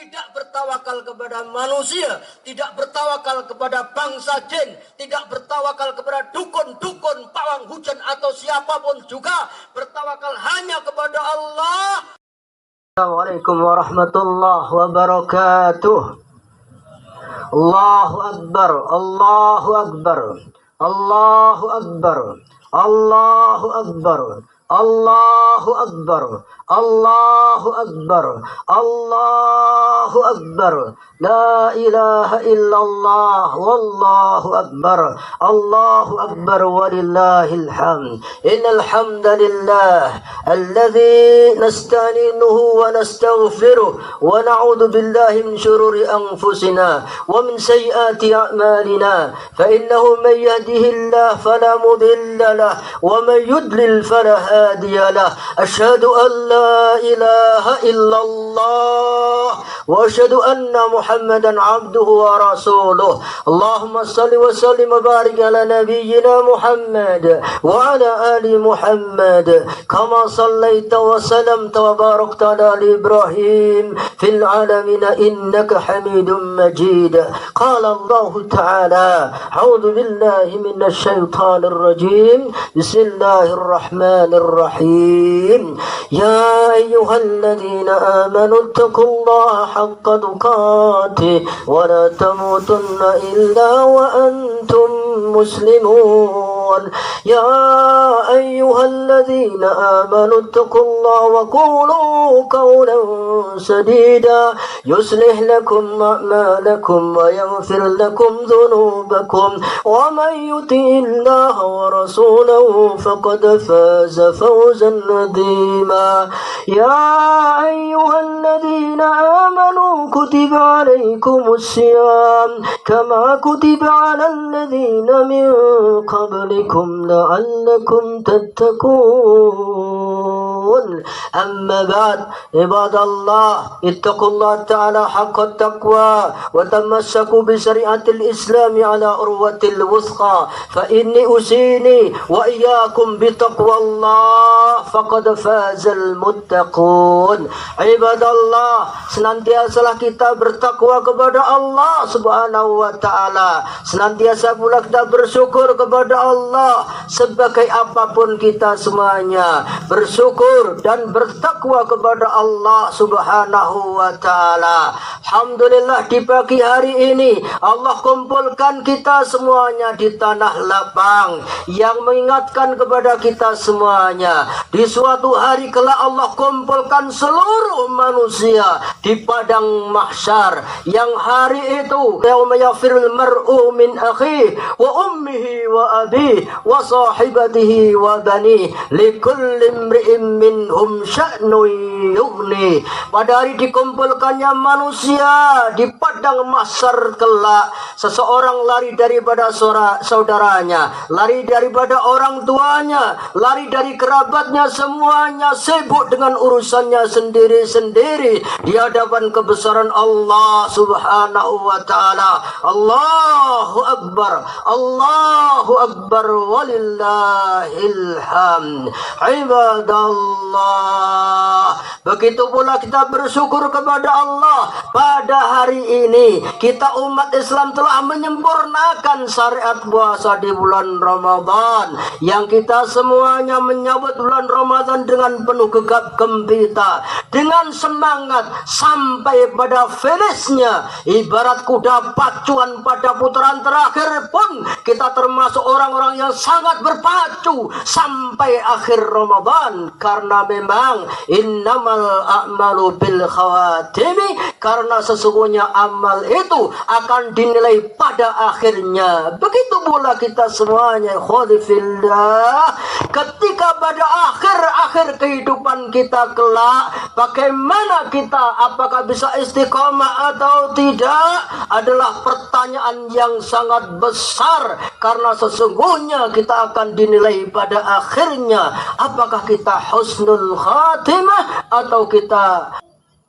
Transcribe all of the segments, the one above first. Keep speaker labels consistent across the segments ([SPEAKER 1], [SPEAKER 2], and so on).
[SPEAKER 1] tidak bertawakal kepada manusia, tidak bertawakal kepada bangsa jin, tidak bertawakal kepada dukun-dukun, pawang hujan atau siapapun juga, bertawakal hanya kepada Allah. Assalamualaikum warahmatullahi wabarakatuh. Allahu Akbar, Allahu Akbar, Allahu Akbar, Allahu Akbar, Allahu Akbar, Allahu Akbar, Allahu Akbar. La ilaha illallah, wallahu akbar, Allahu akbar, walillahil hamd. Innal hamdalillah alladzi nasta'inuhu wa nastaghfiruh wa na'udzu billahi min shururi anfusina wa min sayyiati a'malina. Fa innahu man yahdihillahu fala mudilla lahu wa man yudlil fala hadiya lahu. Asyhadu an la ilaha illallah wa asyhadu anna محمدا عبده ورسوله. اللهم صل وسلم وبارك على نبينا محمد وعلى آل محمد كما صليت وسلمت وباركت على إبراهيم في العالمين إنك حميد مجيد. قال الله تعالى أعوذ بالله من الشيطان الرجيم بسم الله الرحمن الرحيم. يا أيها الذين آمنوا اتقوا الله حق تقاته ولا تموتن إلا وأنتم مسلمون. يا أيها الذين آمنوا اتقوا الله وقولوا قولا سديدا يصلح لكم أعمالكم ويغفر لكم ذنوبكم ومن يطع الله ورسوله فقد فاز فوزا عظيما. يا أيها الذين آمنوا كتب عليكم الصيام كما كتب على الذين من قبلكم لعلكم تتقون. أما بعد عباد الله اتقوا الله تعالى حق التقوى وتمسكوا بشريعة الإسلام على عروة الوثقى فإني أوصيني وإياكم بتقوى الله فقد فاز المتقون. عباد الله, senantiasalah kita bertakwa kepada Allah Subhanahu wa taala. Senantiasa pula kita bersyukur kepada Allah sebagai apapun kita semuanya. Bersyukur dan bertakwa kepada Allah Subhanahu wa taala. Alhamdulillah, di pagi hari ini Allah kumpulkan kita semuanya di tanah lapang yang mengingatkan kepada kita semuanya. Di suatu hari kelak Allah kumpulkan seluruh manusia di padang mahsyar, yang hari itu yauma yafirul mar'u min akhihi wa ummihi wa abihi wa sahibatihi wa banihi likulli imri'in minhum sya'nun yughni. Pada hari dikumpulkannya manusia di padang mahsyar kelak, seseorang lari daripada saudaranya, lari daripada orang tuanya, lari dari kerabatnya, semuanya sibuk dengan urusannya sendiri-sendiri di hadapan kebesaran Allah Subhanahu wa taala. Allahu Akbar, Allahu Akbar, walillahil hamd. Ibadallah, begitu pula kita bersyukur kepada Allah. Pada hari ini kita umat Islam telah menyempurnakan syariat puasa di bulan Ramadan, yang kita semuanya menyambut bulan Ramadan dengan penuh gegap gempita, dengan semangat sampai pada finishnya. Ibarat kuda pacuan pada putaran terakhir pun kita termasuk orang-orang yang sangat berpacu sampai akhir Ramadan, karena memang innamal a'malu bil khawatimi, karena sesungguhnya amal itu akan dinilai pada akhirnya. Begitu pula kita semuanya khulifillah, ketika pada akhir kehidupan kita kelak, bagaimana kita, apakah bisa istiqomah atau tidak, adalah pertanyaan yang sangat besar, karena sesungguhnya kita akan dinilai pada akhirnya apakah kita husnul khatimah atau kita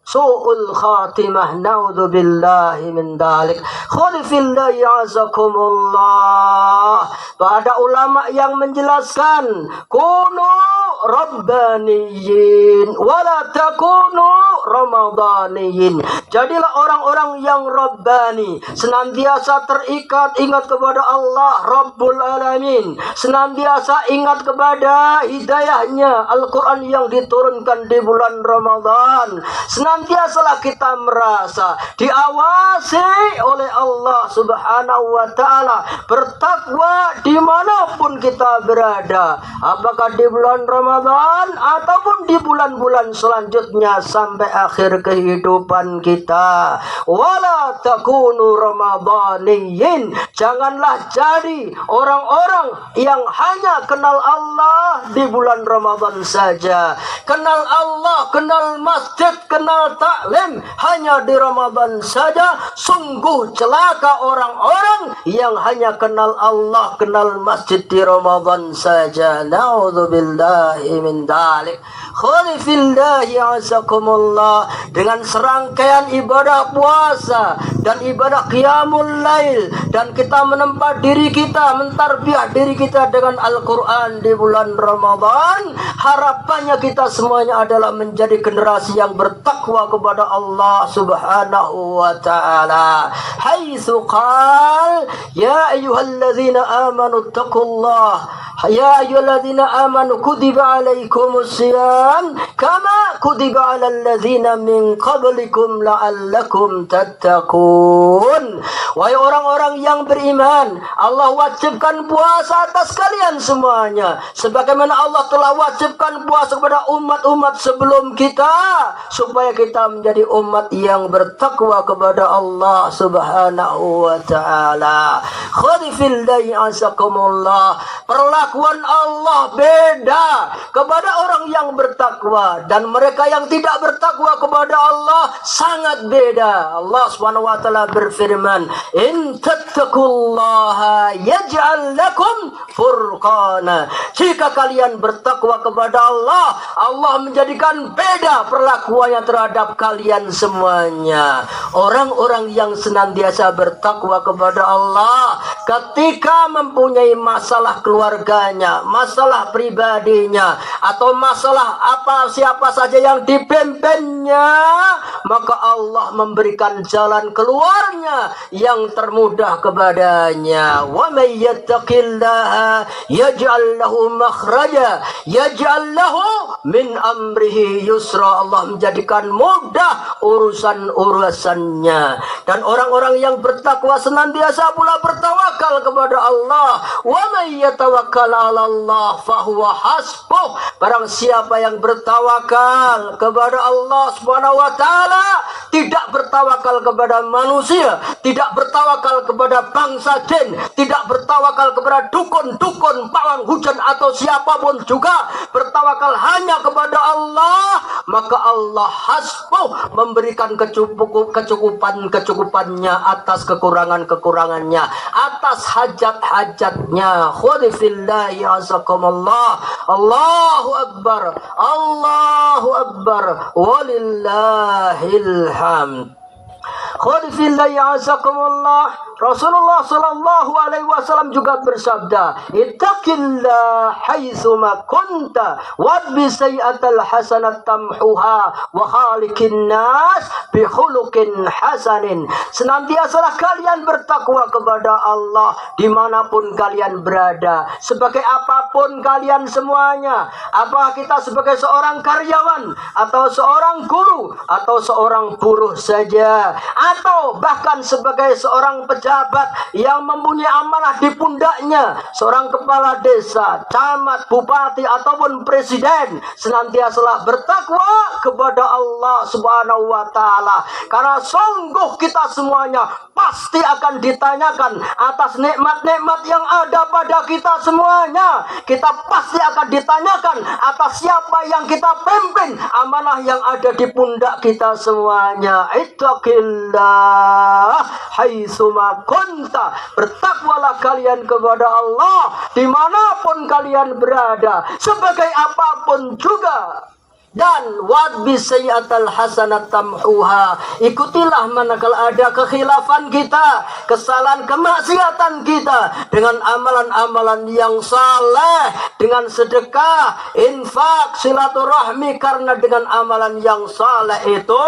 [SPEAKER 1] su'ul khatimah. Naudzubillahi min dalik. Khulifillah ya'azakumullah. Ada ulama yang menjelaskan, kunu rabbaniyin wala takunu ramadaniyin. Jadilah orang-orang yang rabbani, senantiasa terikat ingat kepada Allah Rabbul Alamin, senantiasa ingat kepada hidayahnya Al-Quran yang diturunkan di bulan Ramadan. Senantiasalah kita merasa diawasi oleh Allah Subhanahu wa Ta'ala, bertakwa dimanapun kita berada, apakah di bulan Ramadan ataupun di bulan-bulan selanjutnya sampai akhir kehidupan kita. Wala takunu ramadaniyin, janganlah jadi orang-orang yang hanya kenal Allah di bulan Ramadan saja, kenal Allah, kenal masjid, kenal taklim hanya di Ramadan saja. Sungguh celaka orang-orang yang hanya kenal Allah, kenal masjid di Ramadan saja. Na'udzubillahi min dzalik. Khalifillahi azakumullah. Dengan serangkaian ibadah puasa dan ibadah qiyamul lail, dan kita menempa diri kita, mentarbiah diri kita dengan Al-Quran di bulan Ramadan, harapannya kita semuanya adalah menjadi generasi yang bertakwa kepada Allah Subhanahu wa Ta'ala. Haitsu qal ya ayyuhalladzina amanu taqullah, ya ayyuhalladzina amanu kutiba alaikumus siyam kama kutiba alal ladzina min qablikum la'allakum tattaqun. Wahai orang-orang yang beriman, Allah wajibkan puasa atas kalian semuanya, sebagaimana Allah telah wajibkan puasa kepada umat-umat sebelum kita, supaya kita menjadi umat yang bertakwa kepada Allah Subhanahu wa Ta'ala. Khadifillahi azakumullah. Perlakuan Allah beda kepada orang yang bertakwa dan mereka yang tidak bertakwa kepada Allah sangat beda. Allah Subhanahu wa Ta'ala berfirman, in tattaqullaha yaj'al lakum furqana. Jika kalian bertakwa kepada Allah, Allah menjadikan beda perlakuannya terhadap kalian semuanya. Orang-orang yang senantiasa bertakwa kepada Allah, ketika mempunyai masalah keluarganya, masalah pribadinya, atau masalah siapa saja yang dipimpinnya, maka Allah memberikan jalan keluarnya yang termudah kepadanya. Wa may yattaqillaha yaj'al lahu makhraja yaj'al lahu min amrihi yusra. Allah menjadikan mudah urusan-urusannya. Dan orang-orang yang bertakwa senantiasa pula bertawakal kepada Allah. Wa may yatawakkal 'ala Allah fahuwa hasbuh. Barang siapa yang bertawakal kepada Allah Subhanahu wa Ta'ala, tidak bertawakal kepada manusia, tidak bertawakal kepada bangsa jin, tidak bertawakal kepada dukun-dukun, pawang hujan atau siapapun juga, bertawakal hanya kepada Allah, maka Allah hasbuh, memberikan kecukupannya atas kekurangannya, atas hajat-hajatnya. Khodifillahi azakumullah. Allahu Akbar, Allahu Akbar, walillahil hamd. Khodifillahi azakumullah. Rasulullah sallallahu alaihi wasallam juga bersabda, ittaqillah haitsuma kunta wadbi sayyi'atal hasanat tamhuha wa khaliqin nas bi khuluqin hasanin. Senantiasalah kalian bertakwa kepada Allah dimanapun kalian berada, sebagai apapun kalian semuanya, apakah kita sebagai seorang karyawan atau seorang guru atau seorang buruh saja, atau bahkan sebagai seorang pejabat yang mempunyai amanah di pundaknya, seorang kepala desa, camat, bupati ataupun presiden, senantiasalah bertakwa kepada Allah Subhanahu wa Ta'ala, karena sungguh kita semuanya pasti akan ditanyakan atas nikmat-nikmat yang ada pada kita semuanya. Kita pasti akan ditanyakan atas siapa yang kita pimpin, amanah yang ada di pundak kita semuanya. Ittaqillah haitsuma kunta. Bertakwalah kalian kepada Allah dimanapun kalian berada, sebagai apapun juga Dan wadbi sayyatal hasanat tamhuha. Ikutilah manakala ada kekhilafan kita, kesalahan, kemaksiatan kita, dengan amalan-amalan yang saleh, dengan sedekah, infak, silaturahmi. Karena dengan amalan yang saleh itu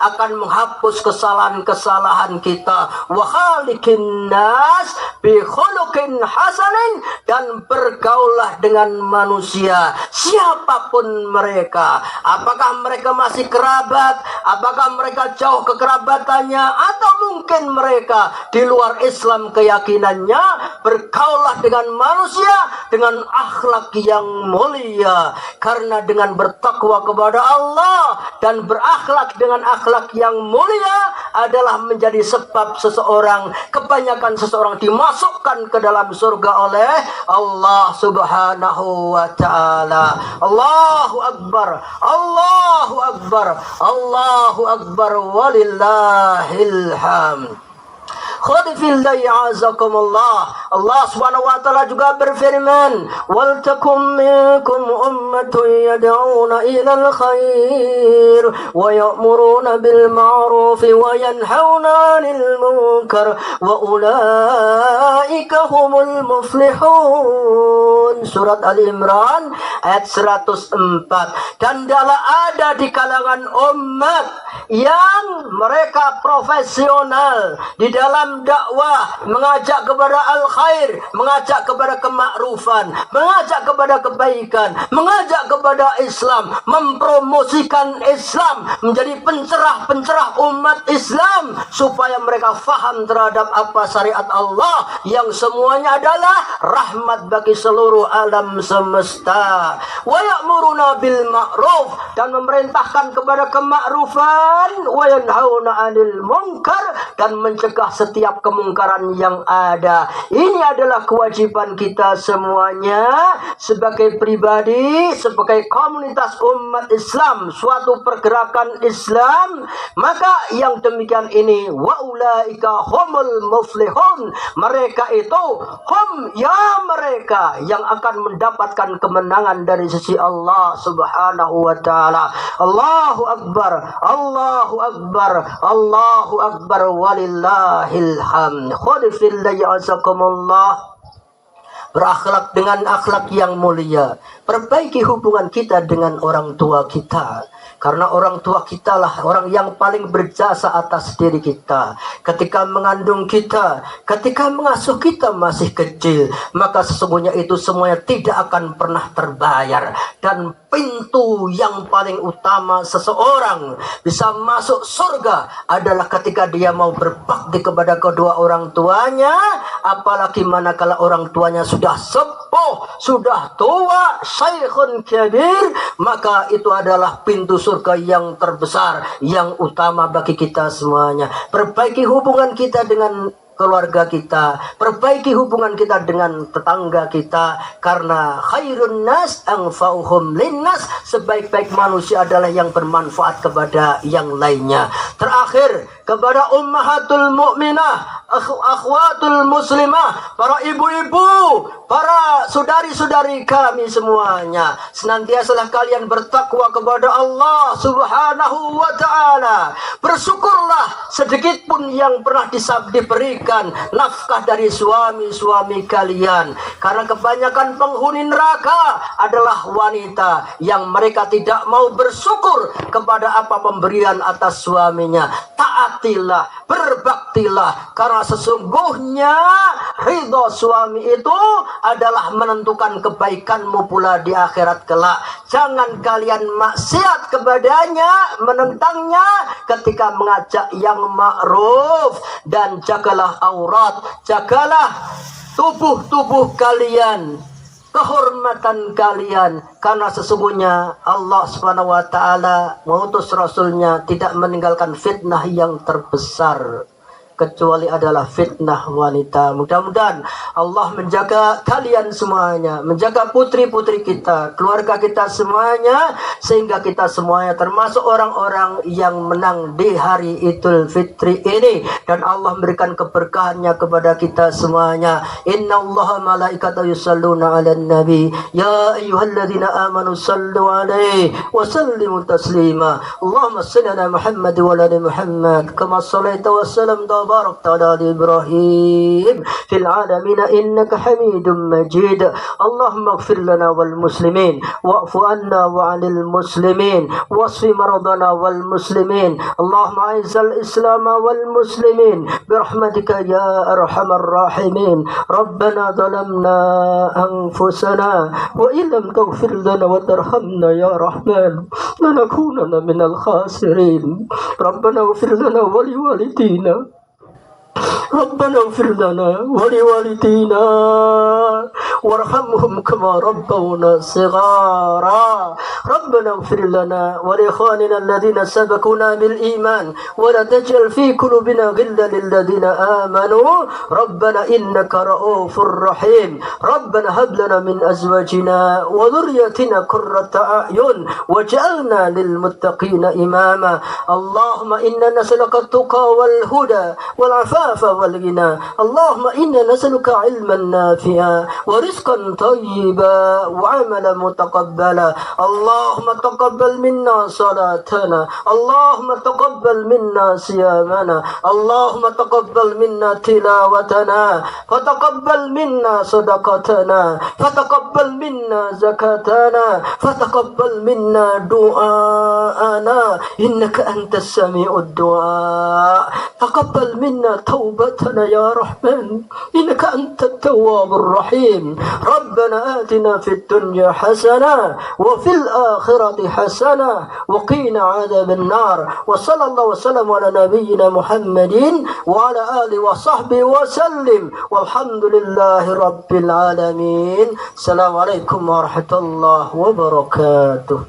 [SPEAKER 1] akan menghapus kesalahan-kesalahan kita. Wa khaliqin nas bi khuluqin hasanin, dan bergaulah dengan manusia siapapun mereka. Apakah mereka masih kerabat, apakah mereka jauh kekerabatannya, atau mungkin mereka di luar Islam keyakinannya, bergaulah dengan manusia dengan akhlak yang mulia. Karena dengan bertakwa kepada Allah dan berakhlak dengan akhlak yang mulia adalah menjadi sebab seseorang, kebanyakan seseorang dimasukkan ke dalam surga oleh Allah Subhanahu wa ta'ala. Allahu Akbar, Allahu Akbar, Allahu Akbar, walillahil hamd. Khadifillahi azakumullah. Allah subhanahu wa ta'ala juga berfirman, wal takum minkum ummatun yad'una ilal khair wa ya'muruna bil ma'ruf wa yanhauna 'anil munkar wa ulaika humul muflihun. Surat Ali Imran ayat 104. Dan adalah ada di kalangan umat yang mereka profesional di dalam dakwah, mengajak kepada al-khair, mengajak kepada kemakrufan, mengajak kepada kebaikan, mengajak kepada Islam, mempromosikan Islam, menjadi pencerah-pencerah umat Islam, supaya mereka faham terhadap apa syariat Allah yang semuanya adalah rahmat bagi seluruh alam semesta. Wa ya'muruna bil ma'ruf, dan memerintahkan kepada kemakrufan, wa yanhauna 'anil munkar, dan mencegah setiap kemungkaran yang ada. Ini adalah kewajiban kita semuanya sebagai pribadi, sebagai komunitas umat Islam, suatu pergerakan Islam. Maka yang demikian ini, wa ulaika humul muflihun, mereka itu mereka yang akan mendapatkan kemenangan dari sisi Allah Subhanahu wa ta'ala. Allahu Akbar, Allahu Akbar, Allahu Akbar, walillahil hamd. Khadifillahi azakumullah. Berakhlak dengan akhlak yang mulia. Perbaiki hubungan kita dengan orang tua kita. Karena orang tua kita lah orang yang paling berjasa atas diri kita. Ketika mengandung kita, ketika mengasuh kita masih kecil, maka sesungguhnya itu semuanya tidak akan pernah terbayar. Dan pintu yang paling utama seseorang bisa masuk surga adalah ketika dia mau berbakti kepada kedua orang tuanya. Apalagi manakala orang tuanya sudah sepuh, sudah tua, syaikhun kabir, maka itu adalah pintu surga yang terbesar, yang utama bagi kita semuanya. Perbaiki hubungan kita dengan keluarga kita, perbaiki hubungan kita dengan tetangga kita, karena khairun nas anfa'uhum linnas, sebaik-baik manusia adalah yang bermanfaat kepada yang lainnya. Terakhir, kepada ummahatul mu'minah, akhwatul muslimah, para ibu-ibu, para saudari-saudari kami semuanya, senantiasalah kalian bertakwa kepada Allah Subhanahu wa ta'ala. Bersyukurlah sedikit pun yang pernah diberikan nafkah dari suami-suami kalian, karena kebanyakan penghuni neraka adalah wanita yang mereka tidak mau bersyukur kepada apa pemberian atas suaminya. Taatilah, berbaktilah, karena sesungguhnya ridho suami itu adalah menentukan kebaikanmu pula di akhirat kelak. Jangan kalian maksiat kepadanya, menentangnya ketika mengajak yang ma'ruf. Dan jagalah aurat, jagalah tubuh-tubuh kalian, kehormatan kalian, karena sesungguhnya Allah Subhanahu wa ta'ala mengutus Rasulnya tidak meninggalkan fitnah yang terbesar. kecuali adalah fitnah wanita. Mudah-mudahan Allah menjaga kalian semuanya, menjaga putri-putri kita, keluarga kita semuanya, sehingga kita semuanya termasuk orang-orang yang menang di hari Idul Fitri ini, dan Allah memberikan keberkahannya kepada kita semuanya. Innallaha malaikatahu yusalluna 'alan nabi ya ayyuhalladzina amanu sallu 'alaihi wa sallimu taslima. Allahumma shalli ala Muhammad wa ala ali Muhammad kama shallaita wa sallamta wa barakta ala ali Ibrahim fil alamin innaka Hamidum Majid. Allahumma ighfir lana wal muslimin wa'fu anna wa 'anil muslimin wasfi maradana wal muslimin. Allahumma a'izzal islam wal muslimin birahmatika ya arhamar rahimin. Rabbana zalamna anfusana wa illam taghfir lana wa tarhamna ya rahman lanakunanna minal khasirin. Rabbana ighfir lana wa liwalidina ربنا اغفر لنا ولوالدينا وارحمهم كما ربونا صغارا. ربنا اغفر لنا ولإخواننا الذين سبقونا بالإيمان ولا تجعل في قلوبنا غلا للذين آمنوا ربنا إنك رؤوف رحيم. ربنا هب لنا من أزواجنا وذريتنا قرة أعين واجعلنا للمتقين إماما. اللهم إنا نسألك التقى والهدى والعفاف والغنى. اللهم إنا نسألك علما نافعا ورزقا طيبا وعملا متقبلا. اللهم تقبل منا صلاتنا. اللهم تقبل منا صيامنا. اللهم تقبل منا تلاوتنا. فتقبل منا صدقتنا. فتقبل منا زكاتنا. فتقبل منا دعاءنا إنك أنت السميع الدعاء. تقبل منا توبتنا يا رحمن إنك أنت التواب الرحيم. ربنا آتنا في الدنيا حسنة وفي الآخرة حسنة وقنا عذاب النار. وصلى الله وسلم على نبينا محمد وعلى آله وصحبه وسلم والحمد لله رب العالمين. السلام عليكم ورحمة الله وبركاته.